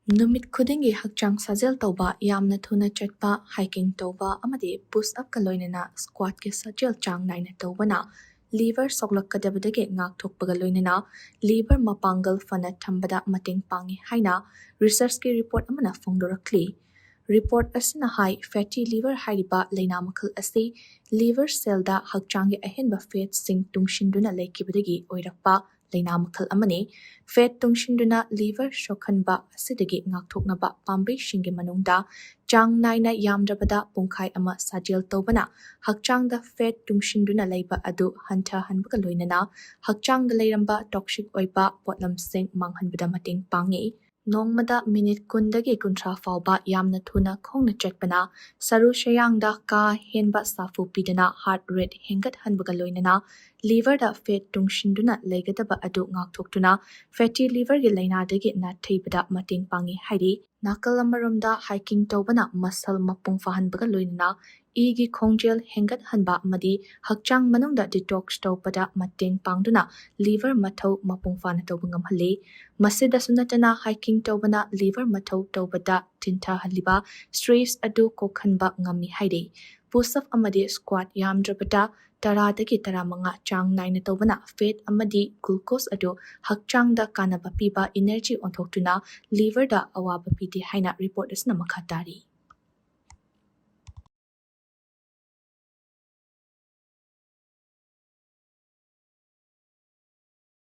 ꯅꯨꯃꯤꯠ ꯈꯨꯗꯤꯡꯒꯤ ꯍꯛꯆꯥꯡ ꯁꯥꯖꯦꯜ ꯇꯧꯕ, ꯌꯥꯝꯅ ꯊꯨꯅ ꯆꯠꯄ, ꯍꯥꯏꯀꯤꯡ ꯇꯧꯕ ꯑꯃꯗꯤ ꯄꯨꯁ-ꯑꯞꯀ ꯂꯣꯏꯅꯅ ꯁ꯭ꯀ꯭ꯋꯥꯠꯀꯤ ꯁꯥꯖꯦꯜ ꯆꯥꯡ ꯅꯥꯏꯅ ꯇꯧꯕꯅ ꯂꯤꯚꯔ ꯁꯣꯛꯂꯛꯀꯗꯕꯗꯒꯤ ꯉꯥꯛꯊꯣꯛꯄꯒ ꯂꯣꯏꯅꯅ ꯂꯤꯚꯔ ꯃꯄꯥꯡꯒꯜ ꯐꯅ ꯊꯝꯕꯗ ꯃꯇꯦꯡ ꯄꯥꯡꯏ ꯍꯥꯏꯅ ꯔꯤꯁꯔꯆꯀꯤ ꯔꯤꯄꯣꯔꯠ ꯑꯃꯅ ꯐꯣꯡꯗꯣꯔꯛꯂꯤ꯫ ꯔꯤꯄꯣꯔꯠ ꯑꯁꯤꯅ ꯍꯥꯏ ꯐꯦꯇꯤ ꯂꯤꯚꯔ ꯍꯥꯏꯔꯤꯕ ꯂꯩꯅꯥ ꯃꯈꯜ ꯑꯁꯤ ꯂꯤꯚꯔ ꯁꯦꯜꯗ ꯍꯛꯆꯥꯡꯒꯤ ꯑꯍꯦꯟꯕ ꯐꯦꯠꯁꯤꯡ ꯇꯨꯡꯁꯤꯟꯗꯨꯅ ꯂꯩꯈꯤꯕꯗꯒꯤ ꯑꯣꯏꯔꯛꯄ ꯂꯩꯅꯥ ꯃꯈꯜ ꯑꯃꯅꯤ꯫ ꯐꯦꯠ ꯇꯨꯡꯁꯤꯟꯗꯨꯅ ꯂꯤꯚꯔ ꯁꯣꯛꯍꯟꯕ ꯑꯁꯤꯗꯒꯤ ꯉꯥꯛꯊꯣꯛꯅꯕ ꯄꯥꯝꯕꯩꯁꯤꯡꯒꯤ ꯃꯅꯨꯡꯗ ꯆꯥꯡ ꯅꯥꯏꯅ ꯌꯥꯝꯗ꯭ꯔꯕꯗ ꯄꯨꯡꯈꯥꯏ ꯑꯃ ꯁꯥꯖꯦꯜ ꯇꯧꯕꯅ ꯍꯛꯆꯥꯡꯗ ꯐꯦꯠ ꯇꯨꯡꯁꯤꯟꯗꯨꯅ ꯂꯩꯕ ꯑꯗꯨ ꯍꯟꯊꯍꯟꯕꯒ ꯂꯣꯏꯅꯅ ꯍꯛꯆꯥꯡꯗ ꯂꯩꯔꯝꯕ ꯇꯣꯛꯁꯤꯛ ꯑꯣꯏꯕ ꯄꯣꯠꯂꯝꯁꯤꯡ ꯃꯥꯡꯍꯟꯕꯗ ꯃꯇꯦꯡ ꯄꯥꯡꯏ꯫ ꯅꯣꯡꯃꯗ ꯃꯤꯅꯤꯠ 10ꯗꯒꯤ 30 ꯐꯥꯎꯕ ꯌꯥꯝꯅ ꯊꯨꯅ ꯈꯣꯡꯅ ꯆꯠꯄꯅ ꯁꯔꯨ ꯁꯌꯥꯡꯗ ꯀꯥ ꯍꯦꯟꯕ ꯁꯥꯐꯨ ꯄꯤꯗꯅ ꯍꯥꯔꯠ ꯔꯦꯠ ꯍꯦꯟꯒꯠꯍꯟꯕꯒ ꯂꯣꯏꯅꯅ ꯂꯤꯚꯔꯗ ꯐꯦꯠ ꯇꯨꯡꯁꯤꯟꯗꯨꯅ ꯂꯩꯒꯗꯕ ꯑꯗꯨ ꯉꯥꯛꯊꯣꯛꯇꯨꯅ ꯐꯦꯇꯤ ꯂꯤꯚꯔꯒꯤ ꯂꯩꯅꯥꯗꯒꯤ ꯅꯥꯊꯩꯕꯗ ꯃꯇꯦꯡ ꯄꯥꯡꯏ ꯍꯥꯏꯔꯤ꯫ ꯅꯥꯀꯜ ꯑꯃꯔꯣꯝꯗ ꯍꯥꯏꯀꯤꯡ ꯇꯧꯕꯅ ꯃꯁꯜ ꯃꯄꯨꯡ ꯐꯥꯍꯟꯕꯒ ꯂꯣꯏꯅꯅ ꯏꯒꯤ ꯈꯣꯡꯖꯦꯜ ꯍꯦꯟꯒꯠꯍꯟꯕ ꯑꯃꯗꯤ ꯍꯛꯆꯥꯡ ꯃꯅꯨꯡꯗ ꯗꯤꯇꯣꯛꯁ ꯇꯧꯕꯗ ꯃꯇꯦꯡ ꯄꯥꯡꯗꯨꯅ ꯂꯤꯚꯔ ꯃꯊꯧ ꯃꯄꯨꯡ ꯐꯥꯅ ꯇꯧꯕ ꯉꯝꯍꯜꯂꯤ꯫ ꯃꯁꯤꯗꯁꯨ ꯅꯠꯇꯅ ꯍꯥꯏꯀꯤꯡ ꯇꯧꯕꯅ ꯂꯤꯚꯔ ꯃꯊꯧ ꯇꯧꯕꯗ ꯊꯤꯟꯊꯍꯜꯂꯤꯕ ꯁ꯭ꯇ꯭ꯔꯦꯁ ꯑꯗꯨ ꯀꯣꯛꯍꯟꯕ ꯉꯝꯃꯤ ꯍꯥꯏꯔꯤ꯫ ꯄꯨꯁ-ꯑꯞ ꯑꯃꯗꯤ ꯁ꯭ꯀ꯭ꯋꯥꯠ ꯌꯥꯝꯗ꯭ꯔꯕꯗ 10ꯗꯒꯤ 15 ꯆꯥꯡ ꯅꯥꯏꯅ ꯇꯧꯕꯅ ꯐꯦꯠ ꯑꯃꯗꯤ ꯒ꯭ꯂꯨꯀꯣꯖ ꯑꯗꯨ ꯍꯛꯆꯥꯡꯗ ꯀꯥꯟꯅꯕ ꯄꯤꯕ ꯏꯅꯔꯖꯤ ꯑꯣꯟꯊꯣꯛꯇꯨꯅ ꯂꯤꯚꯔꯗ ꯑꯋꯥꯕ ꯄꯤꯗꯦ ꯍꯥꯏꯅ ꯔꯤꯄꯣꯔꯠ ꯑꯁꯤꯅ ꯃꯈꯥ ꯇꯥꯔꯤ꯫